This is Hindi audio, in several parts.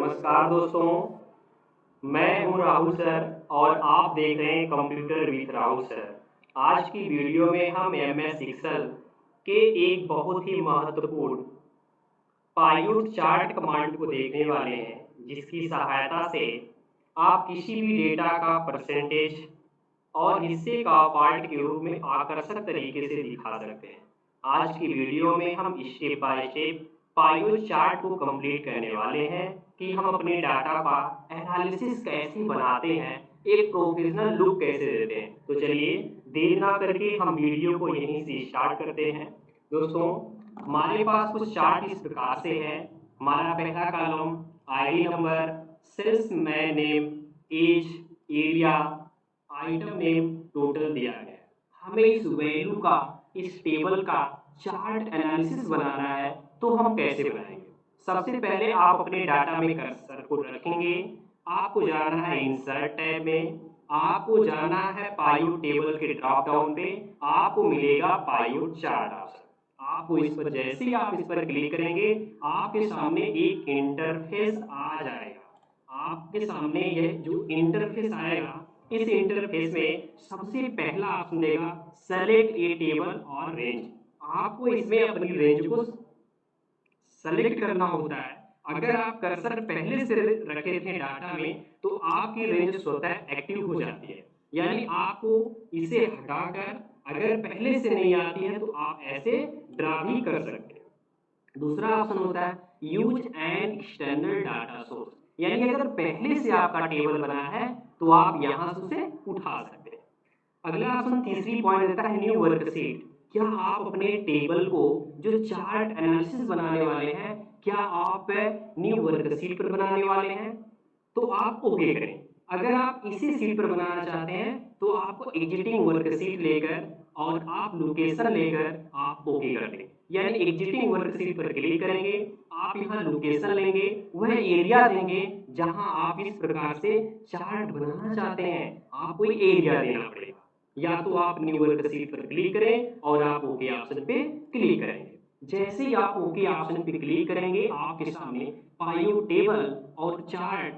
नमस्कार दोस्तों, मैं हूं राहुल सर और आप देख रहे हैं कंप्यूटर विद राहुल सर। आज की वीडियो में हम एमएस एक्सेल के एक बहुत ही महत्वपूर्ण पायलट चार्ट कमांड को देखने वाले हैं, जिसकी सहायता से आप किसी भी डेटा का परसेंटेज और हिस्से का पार्ट के रूप में आकर्षक तरीके से दिखा सकते हैं। आज की वीडियो में हम step by step pilot chart को कंप्लीट करने वाले हैं कि हम अपने डाटा का एनालिसिस कैसे बनाते हैं, एक प्रोफेशनल लुक कैसे देते हैं। तो चलिए देर ना करके हम वीडियो को यहीं से स्टार्ट करते हैं। दोस्तों, हमारे पास कुछ चार्ट इस प्रकार से है। हमारा पहला column ID number, salesman name, age, area, item name, total दिया गया है। हमें इस वैल्यू का, इस टेबल का चार्ट एनालिसिस बनाना है, तो हम कैसे बनाएंगे? सबसे पहले आप अपने डाटा में कर्सर को रखेंगे। आपको जाना है इंसर्ट टैब में, आपको जाना है पायलट टेबल के ड्रॉप डाउन पे, आपको मिलेगा पायलट चार्ट ऑप्शन। आपको इस पर, जैसे ही आप इस पर क्लिक करेंगे, आपके सामने एक इंटरफेस आ जाएगा। आपके सामने यह जो इंटरफेस आएगा, इस इंटरफेस में सबसे पहला ऑप्शन देगा सेलेक्ट ए टेबल और रेंज। आपको इसमें अपनी रेंज को सेलेक्ट करना होता है। अगर आप कर्सर पहले से रखे थे डाटा में, तो आपकी रेंज स्वतः एक्टिव हो जाती है, यानी आपको इसे हटाकर अगर पहले से नहीं आती है तो आप ऐसे ड्रा भी कर सकते हैं। दूसरा ऑप्शन होता है use an external data source, यानी अगर पहले से आपका टेबल बना है तो आप यहां से उसे उठा सकते हैं। अगला ऑप्शन तीसरी पॉइंट देता है न्यू वर्कशीट। क्या आप अपने टेबल को, जो चार्ट एनालिसिस बनाने वाले हैं, क्या आप न्यू वर्कशीट पर बनाने वाले हैं? तो आप ओके करें। अगर आप इसी सीट पर बनाना चाहते हैं तो आपको एग्जिटिंग वर्कशीट लेकर और आप लोकेशन लेकर आप ओके कर दें। यानी एग्जिटिंग वर्कशीट पर क्लिक करेंगे, आप यहाँ लोकेशन लेंगे, वह एरिया देंगे जहां आप इस प्रकार से चार्ट बनाना चाहते हैं। आपको एरिया देना पड़ेगा। या तो आप न्यू वर्कशीट पर क्लिक करें और आप ओके ऑप्शन पे क्लिक करेंगे। जैसे ही आप ओके ऑप्शन पे क्लिक करेंगे, आपके सामने पायलट टेबल और चार्ट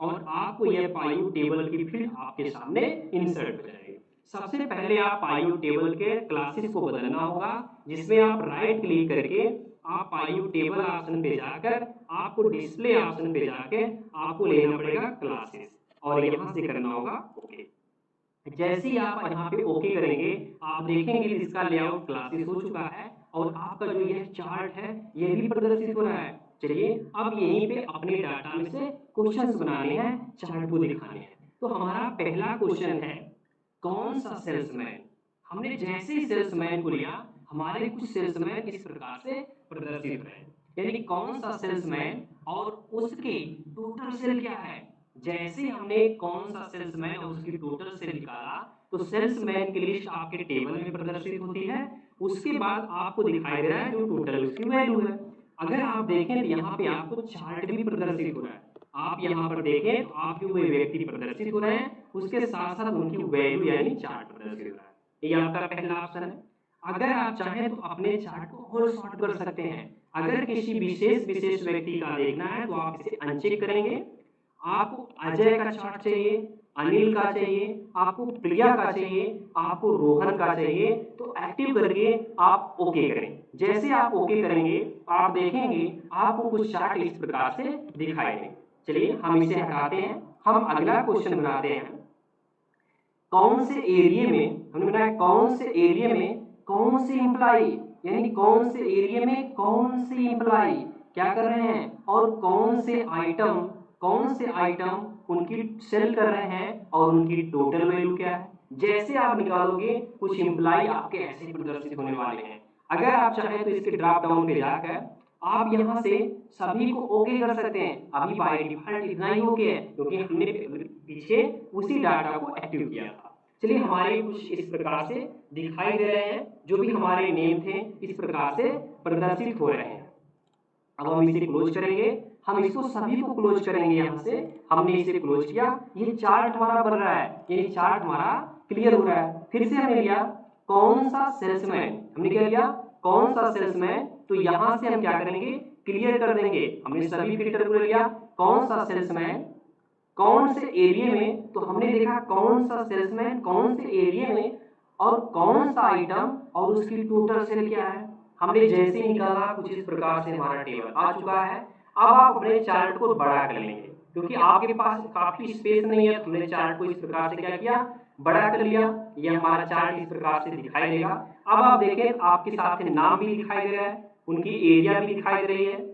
और आपको यह पायलट टेबल की फील्ड आपके सामने इंसर्ट हो जाएगी। सबसे पहले आप पायलट टेबल के क्लासेस को बदलना होगा, जिसमें आप राइट क्लिक करके आप पायलट टेबल ऑप्शन पे जाकर आपको डिस्प्ले ऑप्शन पे जाके आपको लेना पड़ेगा क्लासेस और यहाँ से करना होगा ओके। जैसे ही आप यहाँ पे ओके करेंगे, आप देखेंगे इसका लेआउट क्लासेस हो चुका है और आपका जो यह चार्ट है यह भी प्रदर्शित हो रहा है। चलिए अब यहीं पे अपने डाटा में से क्वेश्चंस बनाने हैं, चार्ट को दिखाने हैं। तो हमारा पहला क्वेश्चन है कौन सा सेल्समैन। हमने जैसे ही सेल्समैन को लिया, हमारे कुछ सेल्समैन इस प्रकार से प्रदर्शित रहे, यानी कौन सा सेल्समैन और उसकी टोटल सेल क्या है। जैसे ही हमने कौन सा सेल्समैन और उसकी टोटल सेल निकाला, तो सेल्समैन की लिस्ट आपके टेबल में प्रदर्शित होती है। उसके बाद आपको दिखाई दे रहा है जो टोटल उसकी वैल्यू है। अगर आप देखें तो यहाँ पे आपको चार्ट भी प्रदर्शित हो रहा है। आप यहाँ पर देखें तो आपके वो व्यक्ति प्रदर्शित हो रहे हैं, उसके साथ साथ उनकी वैल्यू यानी चार्ट प्रदर्शित हो रहा है। ये आपका पहला ऑप्शन है। अगर आप चाहें तो अपने चार्ट को और शॉर्ट कर सकते हैं। अगर किसी विशेष व्यक्ति का देखना है तो आप इसे अनचेक करेंगे। आपको अजय का चार्ट चाहिए, अनिल का चाहिए, आपको प्रिया का चाहिए, आपको रोहन का चाहिए, तो एक्टिव करके आप ओके करें। जैसे आप ओके करेंगे, आप देखेंगे आपको कुछ चार्ट इस प्रकार से दिखाई देंगे। चलिए हम इसे हटाते हैं, हम अगला क्वेश्चन बनाते हैं। कौन से एरिया में, हमने बनाया कौन से एरिया में कौन सी इंप्लाई, यानी कौन से एरिया में कौन सी इंप्लाई क्या कर रहे हैं और कौन से आइटम उनकी सेल कर रहे हैं और उनकी टोटल वैल्यू क्या है। जैसे आप निकालोगे कुछ इंप्लाई आपके ऐसे प्रदर्शित होने वाले हैं। अगर आप चाहें तो इसके ड्रॉप डाउन पे जाकर आप यहाँ से सभी को ओके कर सकते हैं। अभी बाय डिफॉल्ट इतना ही ओके है क्योंकि हमने पीछे उसी डाटा को एक्टिव किया था। चलिए हमारे कुछ इस प्रकार से दिखाई दे रहे हैं, जो भी हमारे नेम थे इस प्रकार से प्रदर्शित हो रहे हैं। अब हम इसे क्लोज करेंगे, हम इसको सभी को क्लोज करेंगे। यहाँ से हमने इसे क्लोज किया, ये चार्ट हमारा बन रहा है, ये चार्ट हमारा क्लियर हो रहा है। फिर से हमने लिया कौन सा सेल्समैन, हमने क्या लिया कौन सा सेल्समैन, तो यहाँ से हम क्या करेंगे क्लियर कर देंगे। हमने सभी फिल्टर को लिया, कौन सा सेल्समैन कौन से एरिया में, तो हमने देखा कौन सा सेल्समैन कौन से एरिया में और कौन सा आइटम और उसकी टोटल सेल क्या है। हमने जैसे ही निकाला कुछ इस प्रकार से हमारा टेबल आ चुका है। अब आप अपने चार्ट को बड़ा कर लेंगे, क्योंकि आपके पास काफी स्पेस नहीं है। हमने चार्ट को इस प्रकार से क्या किया, बड़ा कर लिया। ये हमारा चार्ट इस प्रकार से दिखाई देगा। अब आप देखें आपके साथ नाम भी दिखाई दे रहा है, उनकी एरिया भी दिखाई दे रही है,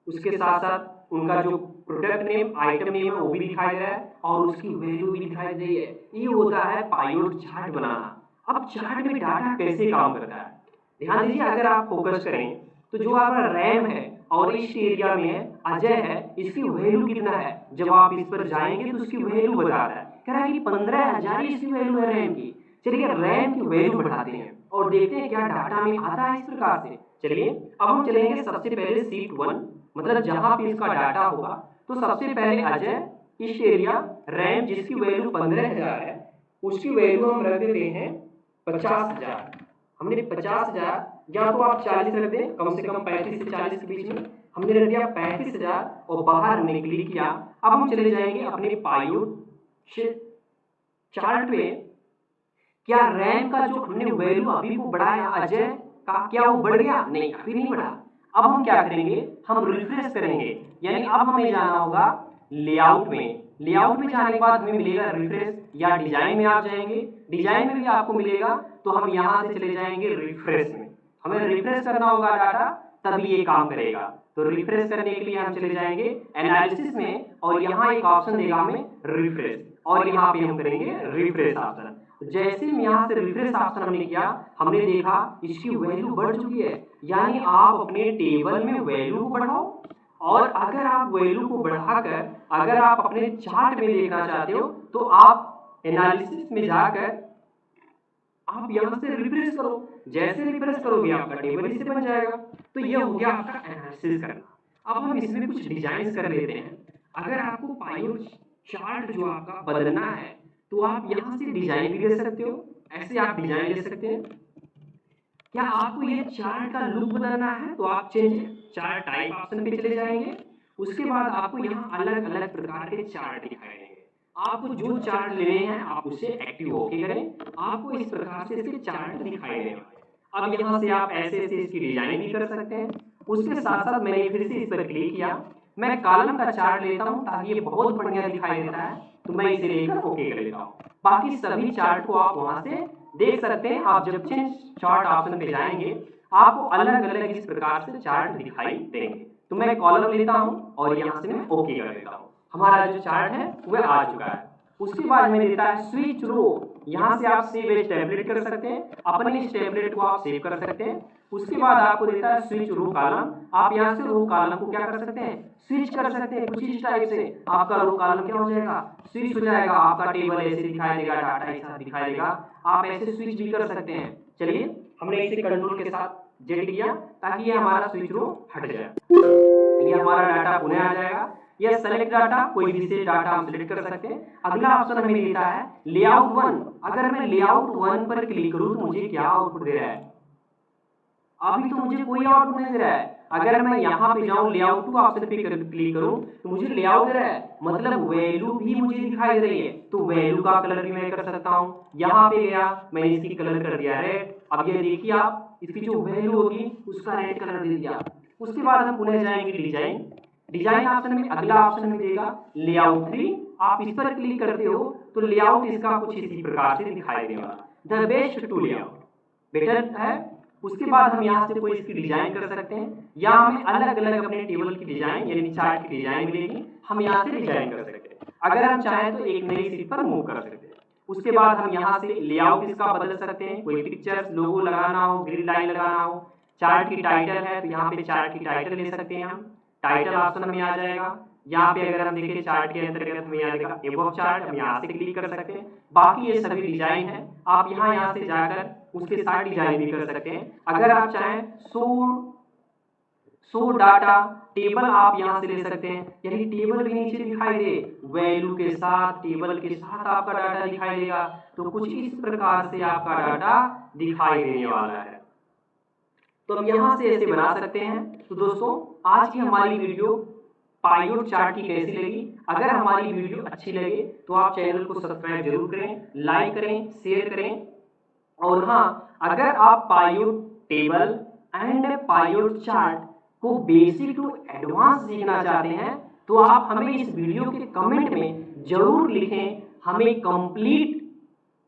उसके साथ साथ उनका जो प्रोडक्ट नेम आइटम नेम है वो भी दिखाई दे रहा है और उसकी वैल्यू भी दिखाई दे रही है। ये होता है पाइवट चार्ट बनाना। अब चार्ट में डाटा कैसे काम करता है, ध्यान दीजिए। अगर आप फोकस करें तो जो आपका रैम है और इस एरिया में है अजय है, इसकी वैल्यू कितना है। जब आप इस पर जाएंगे तो उसकी वैल्यू बता रहा है, कह रहा है कि 15,000 इसकी वैल्यू है रैम की। चलिए रैम की वैल्यू बढ़ाते हैं और देखते हैं क्या डाटा में आता है इस प्रकार से। चलिए अब हम चलेंगे सबसे पहले सीट 1, मतलब जहां पे इसका डाटा होगा। तो सबसे पहले अजय इस एरिया रैम जिसकी वैल्यू 15,000 है, उसकी वैल्यू हम रख देते हैं 50,000। हमने 50,000 या तो आप 40 रख दें, कम से कम 35 से 40 के बीच में। हमने रख दिया 35,000 और बाहर हमने क्लिक किया। अब हम चले जाएंगे अपने पाइवट चार्ट पे। क्या रैम का जो हमने वैल्यू अभी को बढ़ाया अजय का, क्या वो बढ़ गया? नहीं, अभी नहीं बढ़ा। अब हम क्या करेंगे, हम रिफ्रेश करेंगे, यानी अब हमें जाना होगा लेआउट में। लेआउट में जाने के बाद हमें मिलेगा रिफ्रेश, या डिजाइन में आप जाएंगे, डिजाइन में भी आपको मिलेगा। तो हम यहाँ से चले जाएंगे रिफ्रेश में। हमें रिफ्रेश करना होगा डाटा, तभी ये काम करेगा। तो रिफ्रेश करने के लिए हम चले जाएंगे एनालिसिस में और यहाँ एक ऑप्शन देगा हमें रिफ्रेश, और यहाँ पे हम करेंगे रिफ्रेश ऑप्शन। जैसे ही यहाँ से रिफ्रेश ऑप्शन हमने किया, हमने देखा इसकी वैल्यू बढ़ चुकी है। यानी आप अपने टेबल में वैल्यू को बढ़ाओ, और अगर आप वैल्यू को बढ़ाकर अगर आप अपने चार्ट में देखना चाहते हो तो आप एनालिसिस में जाकर आप यहाँ से रिफ्रेश करो। जैसे रिफ्रेश करोगे आपका टेबल इससे बन जाएगा। तो ये हो गया आपका एनालिसिस करना। अब हम इसमें कुछ डिजाइन कर लेते हैं। अगर आपको पाइवट चार्ट जो आपका बदलना है तो आप यहाँ से डिजाइन भी ले सकते हो, ऐसे आप डिजाइन ले सकते हैं। क्या आपको ये चार्ट का लुक बदलना है तो आप चेंज चार्ट टाइप ऑप्शन पे चले जाएंगे। उसके बाद आपको यहाँ अलग अलग प्रकार के चार्ट दिखाई देंगे। आपको जो चार्ट लेने हैं आप उसे एक्टिव होके करें, आपको इस प्रकार से इसके चार्ट दिखाई देंगे। अब यहाँ से आप ऐसे ऐसे इसकी डिजाइन भी कर सकते हैं। उसके साथ साथ मैंने फिर से इस पर क्लिक किया, मैं कॉलम का चार्ट लेता हूँ ताकि ये बहुत बढ़िया दिखाई देता है, तो मैं इसे लेकर ओके कर लेता हूँ। बाकी सभी चार्ट को आप वहां से देख सकते हैं। आप जब चेंज चार्ट ऑप्शन पे जाएंगे आपको अलग अलग इस प्रकार से चार्ट दिखाई देंगे। तो मैं कॉलम लेता हूँ और यहाँ से मैं ओके कर देता हूँ। हमारा जो चार्ट है वह आ चुका है। उसके बाद में देता है स्विच रो। यहाँ से आप सेव एज टेम्पलेट कर सकते हैं, अपने इस टेम्पलेट को आप सेव कर सकते हैं। उसके बाद आपको देता है स्विच रो कॉलम। आप यहाँ से रो कॉलम को क्या कर सकते हैं, स्विच कर सकते हैं। कुछ इस टाइप से आपका रो कॉलम क्या हो जाएगा, स्विच हो जाएगा। आपका टेबल ऐसे दिखाई देगा, डाटा ऐसा दिखाई देगा। आप ऐसे स्विच भी कर सकते हैं। चलिए हमने इसे कंट्रोल के साथ जेड किया ताकि ये हमारा स्विच रो हट जाए। ये हमारा डाटा पुनः आ जाएगा। यह सेलेक्ट डाटा, कोई विशेष डाटा हम सिलेक्ट कर सकते हैं। अगला ऑप्शन हमें देता है लेआउट 1। अगर मैं लेआउट 1 पर क्लिक करूं तो मुझे क्या आउटपुट दे रहा है, अभी तो मुझे कोई आउटपुट नहीं दे रहा है। अगर मैं यहाँ पे जाऊं लेआउट 2 ऑप्शन पे क्लिक करूं तो मुझे लेआउट दे रहा है, मतलब वैल्यू भी मुझे दिखाई दे रही है। तो वैल्यू का कलर भी मैं कर सकता हूं। यहाँ पे गया, मैंने इसकी कलर कर दिया रेड। अब ये देखिए आप, इसकी जो वैल्यू होगी उसका रेड कलर दे दिया। उसके बाद हम पुनः जाएंगे डिजाइन। डिजाइन ऑप्शन में अगला ऑप्शन में देगा लेआउट 3। आप इस पर क्लिक करते हो तो लेआउट इसका कुछ इसी प्रकार से दिखाई देगा, the best to layout, better है। उसके बाद हम यहाँ से कोई इसकी डिजाइन कर सकते हैं, या हमें अलग अलग अपने टेबल की डिजाइन यानी चार्ट की डिजाइन मिलेगी, हम यहाँ से डिजाइन कर सकते हैं। अगर हम चाहें तो एक नई शीट पर मूव कर सकते हैं। उसके बाद हम यहाँ से लेआउट इसका बदल सकते हैं, कोई पिक्चर्स लोगो लगाना हो, ग्रिड लाइन लगाना हो। चार्ट की टाइटल है तो यहाँ पे चार्ट की टाइटल ले सकते हैं हम, टाइटल ऑप्शन में आ जाएगा। यहाँ पे अगर हम देखें चार्ट के अंतर्गत हमें यहाँ देखा एबव चार्ट, हम यहाँ से क्लिक कर सकते हैं। बाकी ये सभी डिजाइन है, आप यहाँ से जाकर उसके साथ डिजाइन भी कर सकते हैं। अगर आप चाहें सो डाटा टेबल आप यहाँ से ले सकते हैं, यानी टेबल भी नीचे दिखाई दे, वैल्यू के साथ टेबल के साथ आपका डाटा दिखाई देगा। तो कुछ इस प्रकार से आपका डाटा दिखाई देने वाला है। तो हम यहाँ से ऐसे बना सकते हैं। तो दोस्तों आज की हमारी वीडियो पायोड चार्ट की कैसी लगी? अगर हमारी वीडियो अच्छी लगे तो आप चैनल को सब्सक्राइब जरूर करें, लाइक करें, शेयर करें। और हाँ, अगर आप पायोड टेबल एंड पायोड चार्ट को बेसिक टू एडवांस सीखना चाहते हैं तो आप हमें इस वीडियो के कमेंट में जरूर लिखें, हमें कंप्लीट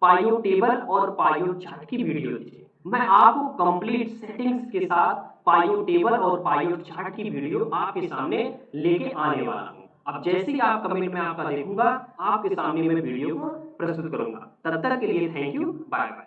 पायोड टेबल और पायोड चार्ट की वीडियो दीजिए। मैं आपको कंप्लीट सेटिंग्स के साथ पायोड टेबल और पायोड चार्ट की वीडियो आपके सामने लेके आने वाला हूँ। अब जैसे ही आप कमेंट में आपका देखूंगा, आपके सामने मैं वीडियो को प्रस्तुत करूंगा। तब तक के लिए थैंक यू, बाय बाय।